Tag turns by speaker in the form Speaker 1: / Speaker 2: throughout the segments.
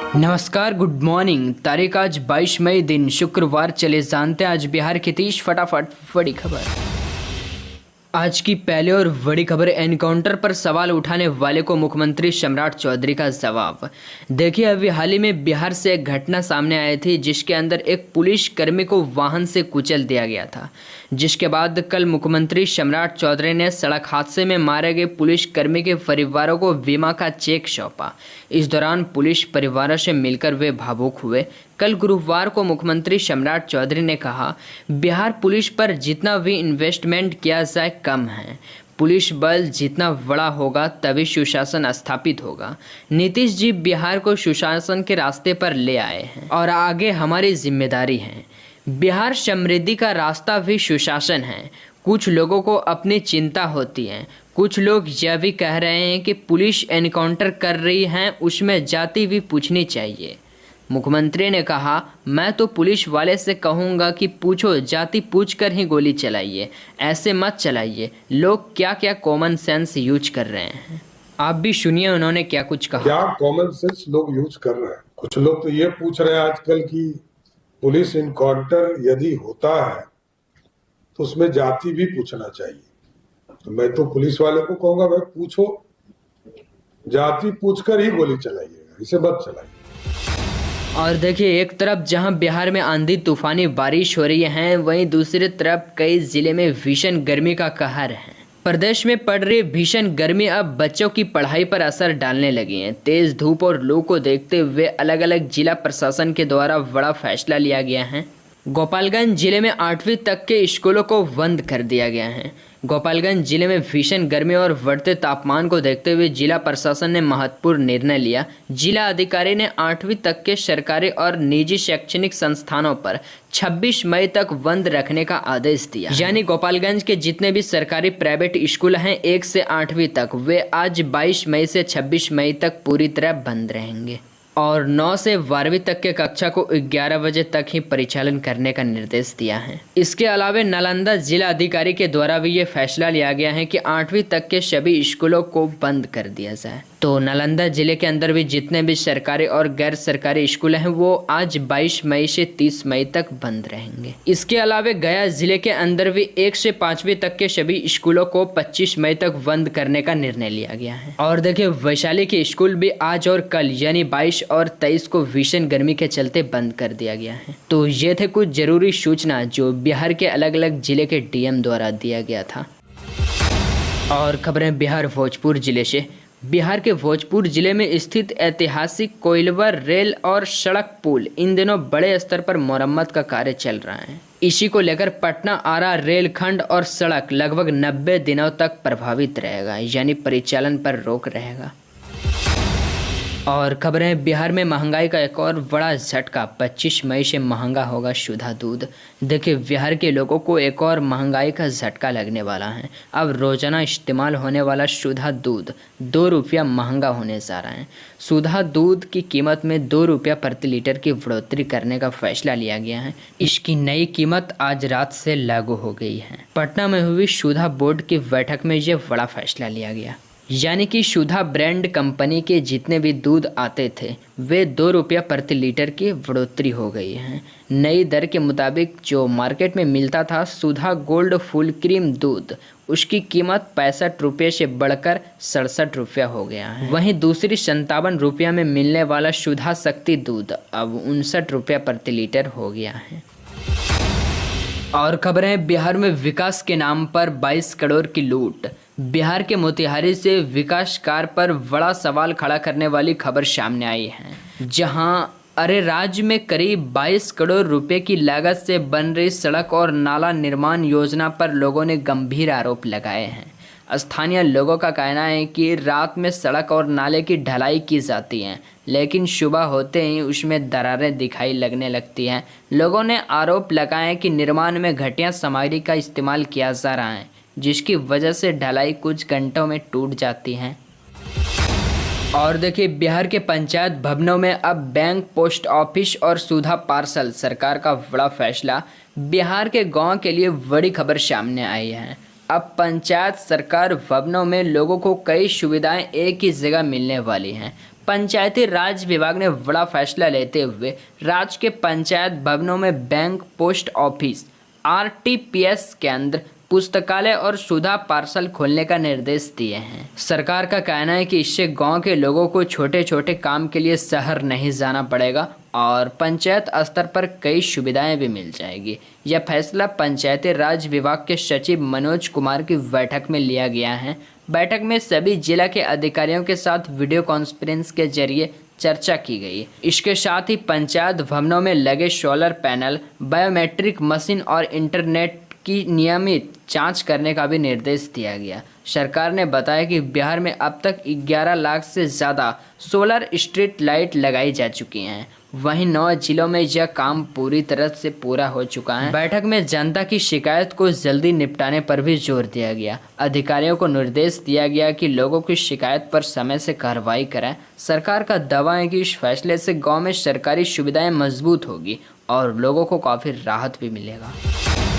Speaker 1: नमस्कार, good morning. तारीख आज 22 मई दिन शुक्रवार। चले जानते हैं आज बिहार की 30 फटाफट बड़ी खबर। आज की पहली और बड़ी खबर, एनकाउंटर पर सवाल उठाने वाले को मुख्यमंत्री सम्राट चौधरी का जवाब। देखिए, अभी हाल ही में बिहार से एक घटना सामने आई थी जिसके अंदर एक पुलिस कर्मी को वाहन से कुचल दिया गया था, जिसके बाद कल मुख्यमंत्री सम्राट चौधरी ने सड़क हादसे में मारे गए पुलिस कर्मी के परिवारों को बीमा का चेक सौंपा। इस दौरान पुलिस परिवारों से मिलकर वे भावुक हुए। कल गुरुवार को मुख्यमंत्री सम्राट चौधरी ने कहा, बिहार पुलिस पर जितना भी इन्वेस्टमेंट किया जाए कम है। पुलिस बल जितना बड़ा होगा तभी सुशासन स्थापित होगा। नीतीश जी बिहार को सुशासन के रास्ते पर ले आए हैं और आगे हमारी जिम्मेदारी है। बिहार समृद्धि का रास्ता भी सुशासन है। कुछ लोगों को अपनी चिंता होती है। कुछ लोग यह भी कह रहे हैं कि पुलिस एनकाउंटर कर रही है, उसमें जाति भी पूछनी चाहिए। मुख्यमंत्री ने कहा, मैं तो पुलिस वाले से कहूँगा कि पूछो, जाति पूछकर ही गोली चलाइए, ऐसे मत चलाइए। लोग क्या क्या कॉमन सेंस यूज कर रहे हैं। आप भी सुनिए उन्होंने क्या कुछ कहा।
Speaker 2: क्या कॉमन सेंस लोग यूज कर रहे हैं। कुछ लोग तो ये पूछ रहे हैं आजकल कि पुलिस इनकाउंटर यदि होता है तो उसमें जाति भी पूछना चाहिए। तो मैं तो पुलिस वाले को कहूंगा, भाई पूछो, जाति पूछकर ही गोली चलाइएगा, इसे मत चलाइए।
Speaker 1: और देखिए, एक तरफ जहां बिहार में आंधी तूफानी बारिश हो रही है, वहीं दूसरी तरफ कई जिले में भीषण गर्मी का कहर है। प्रदेश में पड़ रही भीषण गर्मी अब बच्चों की पढ़ाई पर असर डालने लगी है। तेज धूप और लू को देखते हुए अलग अलग जिला प्रशासन के द्वारा बड़ा फैसला लिया गया है। गोपालगंज जिले में 8वीं तक के स्कूलों को बंद कर दिया गया है। गोपालगंज जिले में भीषण गर्मी और बढ़ते तापमान को देखते हुए जिला प्रशासन ने महत्वपूर्ण निर्णय लिया। जिला अधिकारी ने 8वीं तक के सरकारी और निजी शैक्षणिक संस्थानों पर 26 मई तक बंद रखने का आदेश दिया। यानी गोपालगंज के जितने भी सरकारी प्राइवेट स्कूल हैं 1 से 8वीं तक, वे आज 22 मई से 26 मई तक पूरी तरह बंद रहेंगे और 9 से 12वीं तक के कक्षा को 11 बजे तक ही परिचालन करने का निर्देश दिया है। इसके अलावा नालंदा जिला अधिकारी के द्वारा भी ये फैसला लिया गया है कि 8वीं तक के सभी स्कूलों को बंद कर दिया जाए। तो नालंदा जिले के अंदर भी जितने भी सरकारी और गैर सरकारी स्कूल हैं वो आज 22 मई से 30 मई तक बंद रहेंगे। इसके अलावा गया जिले के अंदर भी 1 से 5वीं तक के सभी स्कूलों को 25 मई तक बंद करने का निर्णय लिया गया है। और देखिए, वैशाली के स्कूल भी आज और कल यानी 22 और 23 को भीषण गर्मी के चलते बंद कर दिया गया है। तो ये थे कुछ जरूरी सूचना जो बिहार के अलग अलग जिले के डीएम द्वारा दिया गया था। और खबरें बिहार भोजपुर जिले से। बिहार के भोजपुर जिले में स्थित ऐतिहासिक कोइलवर रेल और सड़क पुल इन दिनों बड़े स्तर पर मरम्मत का कार्य चल रहा है। इसी को लेकर पटना आरा रेल खंड और सड़क लगभग 90 दिनों तक प्रभावित रहेगा, यानी परिचालन पर रोक रहेगा। और खबरें बिहार में महंगाई का एक और बड़ा झटका, 25 मई से महंगा होगा शुद्ध दूध। देखिए, बिहार के लोगों को एक और महंगाई का झटका लगने वाला है। अब रोजाना इस्तेमाल होने वाला शुद्ध दूध 2 रुपया महंगा होने जा रहा है। शुद्ध दूध की कीमत में 2 रुपया प्रति लीटर की बढ़ोतरी करने का फैसला लिया गया है। इसकी नई कीमत आज रात से लागू हो गई है। पटना में हुई सुधा बोर्ड की बैठक में ये बड़ा फैसला लिया गया, यानी कि सुधा ब्रांड कंपनी के जितने भी दूध आते थे वे 2 रुपया प्रति लीटर की बढ़ोतरी हो गई है। नई दर के मुताबिक जो मार्केट में मिलता था सुधा गोल्ड फुल क्रीम दूध, उसकी कीमत 65 रुपये से बढ़कर 67 रुपया हो गया है। वहीं दूसरी 57 रुपया में मिलने वाला सुधा शक्ति दूध अब 59 रुपया प्रति लीटर हो गया है। और खबरें बिहार में विकास के नाम पर 22 करोड़ की लूट। बिहार के मोतिहारी से विकास कार्य पर बड़ा सवाल खड़ा करने वाली खबर सामने आई है, जहां राज्य में करीब 22 करोड़ रुपए की लागत से बन रही सड़क और नाला निर्माण योजना पर लोगों ने गंभीर आरोप लगाए हैं। स्थानीय लोगों का कहना है कि रात में सड़क और नाले की ढलाई की जाती है, लेकिन सुबह होते ही उसमें दरारें दिखाई लगने लगती हैं। लोगों ने आरोप लगाए कि निर्माण में घटिया सामग्री का इस्तेमाल किया जा रहा है, जिसकी वजह से ढलाई कुछ घंटों में टूट जाती है। और देखिए, बिहार के पंचायत भवनों में अब बैंक, पोस्ट ऑफिस और सुधा पार्सल, सरकार का बड़ा फैसला। बिहार के गांव के लिए बड़ी खबर सामने आई है। अब पंचायत सरकार भवनों में लोगों को कई सुविधाएं एक ही जगह मिलने वाली हैं। पंचायती राज विभाग ने बड़ा फैसला लेते हुए राज्य के पंचायत भवनों में बैंक, पोस्ट ऑफिस, आरटीपीएस केंद्र, पुस्तकालय और सुधा पार्सल खोलने का निर्देश दिए हैं। सरकार का कहना है कि इससे गांव के लोगों को छोटे छोटे काम के लिए शहर नहीं जाना पड़ेगा और पंचायत स्तर पर कई सुविधाएं भी मिल जाएगी। यह फैसला पंचायती राज विभाग के सचिव मनोज कुमार की बैठक में लिया गया है। बैठक में सभी जिला के अधिकारियों के साथ वीडियो कॉन्फ्रेंस के जरिए चर्चा की गई। इसके साथ ही पंचायत भवनों में लगे सोलर पैनल, बायोमेट्रिक मशीन और इंटरनेट की नियमित जांच करने का भी निर्देश दिया गया। सरकार ने बताया कि बिहार में अब तक 11 लाख से ज़्यादा सोलर स्ट्रीट लाइट लगाई जा चुकी हैं। वहीं 9 जिलों में यह काम पूरी तरह से पूरा हो चुका है। बैठक में जनता की शिकायत को जल्दी निपटाने पर भी जोर दिया गया। अधिकारियों को निर्देश दिया गया कि लोगों की शिकायत पर समय से कार्रवाई करें। सरकार का दावा है कि इस फैसले से गाँव में सरकारी सुविधाएं मजबूत होगी और लोगों को काफ़ी राहत भी मिलेगा।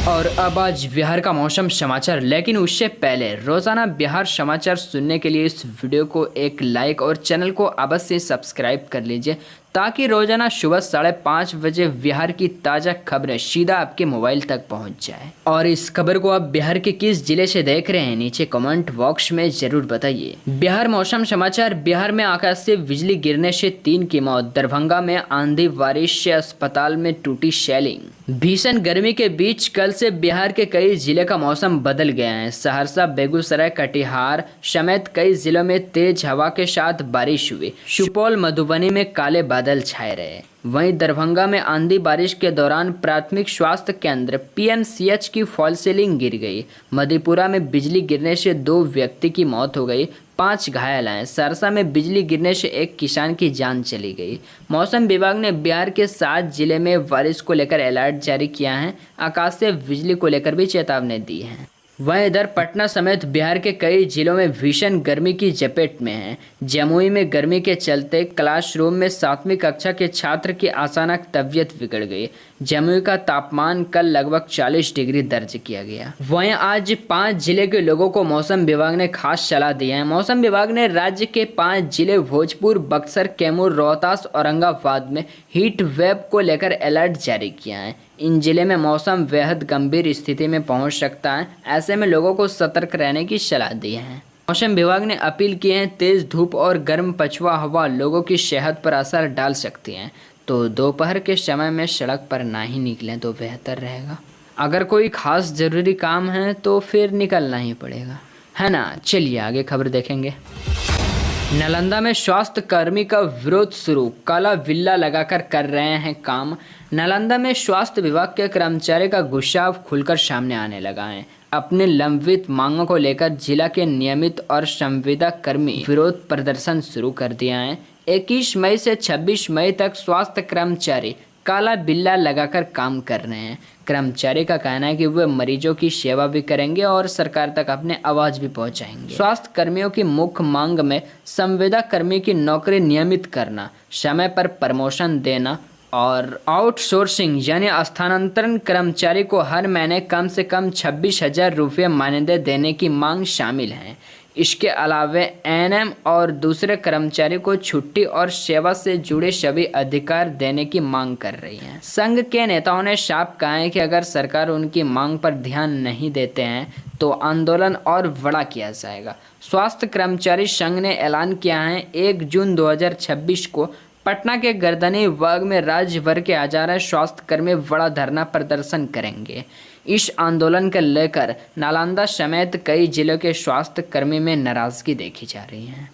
Speaker 1: और अब आज बिहार का मौसम समाचार, लेकिन उससे पहले रोजाना बिहार समाचार सुनने के लिए इस वीडियो को एक लाइक और चैनल को अवश्य सब्सक्राइब कर लीजिए ताकि रोजाना सुबह 5:30 बजे बिहार की ताज़ा खबरें सीधा आपके मोबाइल तक पहुंच जाए। और इस खबर को आप बिहार के किस जिले से देख रहे हैं नीचे कमेंट बॉक्स में जरूर बताइए। बिहार मौसम समाचार। बिहार में आकाश से बिजली गिरने से 3 की मौत। दरभंगा में आंधी बारिश से अस्पताल में टूटी शेलिंग। भीषण गर्मी के बीच कल से बिहार के कई जिले का मौसम बदल गया है। सहरसा, बेगूसराय, कटिहार समेत कई जिलों में तेज हवा के साथ बारिश हुई। सुपौल, मधुबनी में काले बादल छाए रहे। वहीं दरभंगा में आंधी बारिश के दौरान प्राथमिक स्वास्थ्य केंद्र पीएमसीएच की फॉल सीलिंग गिर गई। मधेपुरा में बिजली गिरने से 2 व्यक्ति की मौत हो गई, 5 घायल हैं। सरसा में बिजली गिरने से एक किसान की जान चली गई। मौसम विभाग ने बिहार के 7 जिले में बारिश को लेकर अलर्ट जारी किया है। आकाशीय बिजली को लेकर भी चेतावनी दी है। वहीं इधर पटना समेत बिहार के कई जिलों में भीषण गर्मी की चपेट में है। जमुई में गर्मी के चलते क्लासरूम में 7वीं कक्षा के छात्र की अचानक तबीयत बिगड़ गई। जमुई का तापमान कल लगभग 40 डिग्री दर्ज किया गया। वहीं आज 5 जिले के लोगों को मौसम विभाग ने खास सलाह दी है। मौसम विभाग ने राज्य के 5 जिले भोजपुर, बक्सर, कैमूर, रोहतास, औरंगाबाद में हीट वेव को लेकर अलर्ट जारी किया है। इन जिले में मौसम बेहद गंभीर स्थिति में पहुंच सकता है। ऐसे में लोगों को सतर्क रहने की सलाह दी है। मौसम विभाग ने अपील की है, तेज धूप और गर्म पछुआ हवा लोगों की सेहत पर असर डाल सकती हैं, तो दोपहर के समय में सड़क पर ना ही निकलें तो बेहतर रहेगा। अगर कोई खास जरूरी काम है तो फिर निकलना ही पड़ेगा, है ना। चलिए आगे खबर देखेंगे। नालंदा में स्वास्थ्य कर्मी का विरोध शुरू। काला बिल्ला लगाकर कर रहे हैं काम। नालंदा में स्वास्थ्य विभाग के कर्मचारी का गुस्सा अब खुलकर सामने आने लगा है। अपने लंबित मांगों को लेकर जिला के नियमित और संविदा कर्मी विरोध प्रदर्शन शुरू कर दिया है। 21 मई से 26 मई तक स्वास्थ्य कर्मचारी काला बिल्ला लगाकर काम कर रहे हैं। कर्मचारी का कहना है कि वे मरीजों की सेवा भी करेंगे और सरकार तक अपने आवाज भी पहुंचाएंगे। स्वास्थ्य कर्मियों की मुख्य मांग में संविदा कर्मी की नौकरी नियमित करना, समय पर प्रमोशन देना और आउटसोर्सिंग यानी स्थानांतरण कर्मचारी को हर महीने कम से कम 26,000 रुपये मानदेय देने की मांग शामिल है। इसके अलावा एएनएम और दूसरे कर्मचारी को छुट्टी और सेवा से जुड़े सभी अधिकार देने की मांग कर रही है। संघ के नेताओं ने साफ कहा है कि अगर सरकार उनकी मांग पर ध्यान नहीं देते हैं तो आंदोलन और बड़ा किया जाएगा। स्वास्थ्य कर्मचारी संघ ने ऐलान किया है 1 जून 2026 को पटना के गर्दनी बाग में राज्य भर के हजारों स्वास्थ्य कर्मी बड़ा धरना प्रदर्शन करेंगे। इस आंदोलन को लेकर नालंदा समेत कई जिलों के स्वास्थ्य कर्मी में नाराजगी देखी जा रही है।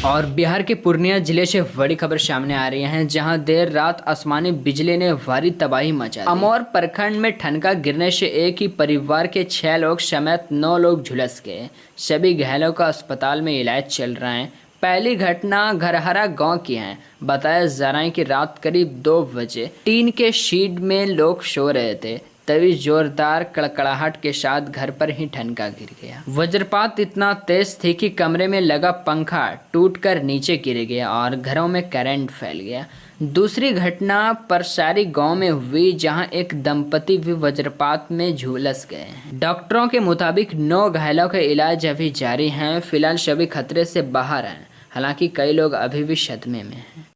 Speaker 1: और बिहार के पूर्णिया जिले से बड़ी खबर सामने आ रही है, जहां देर रात आसमानी बिजली ने भारी तबाही मचा दी। अमौर प्रखंड में ठनका गिरने से एक ही परिवार के 6 लोग समेत 9 लोग झुलस गए। सभी घायलों का अस्पताल में इलाज चल रहा है। पहली घटना घरहरा गांव की है। बताया जा रहा है कि रात करीब 2 बजे टीन के शेड में लोग सो रहे थे, तभी जोरदार कड़कड़ाहट के साथ घर पर ही ठनका गिर गया। वज्रपात इतना तेज थी कि कमरे में लगा पंखा टूटकर नीचे गिर गया और घरों में करंट फैल गया। दूसरी घटना परसारी गांव में हुई, जहां एक दंपति भी वज्रपात में झुलस गए हैं। डॉक्टरों के मुताबिक 9 घायलों का इलाज अभी जारी है। फिलहाल सभी खतरे से बाहर हैं। हालांकि कई लोग अभी भी सदमे में हैं।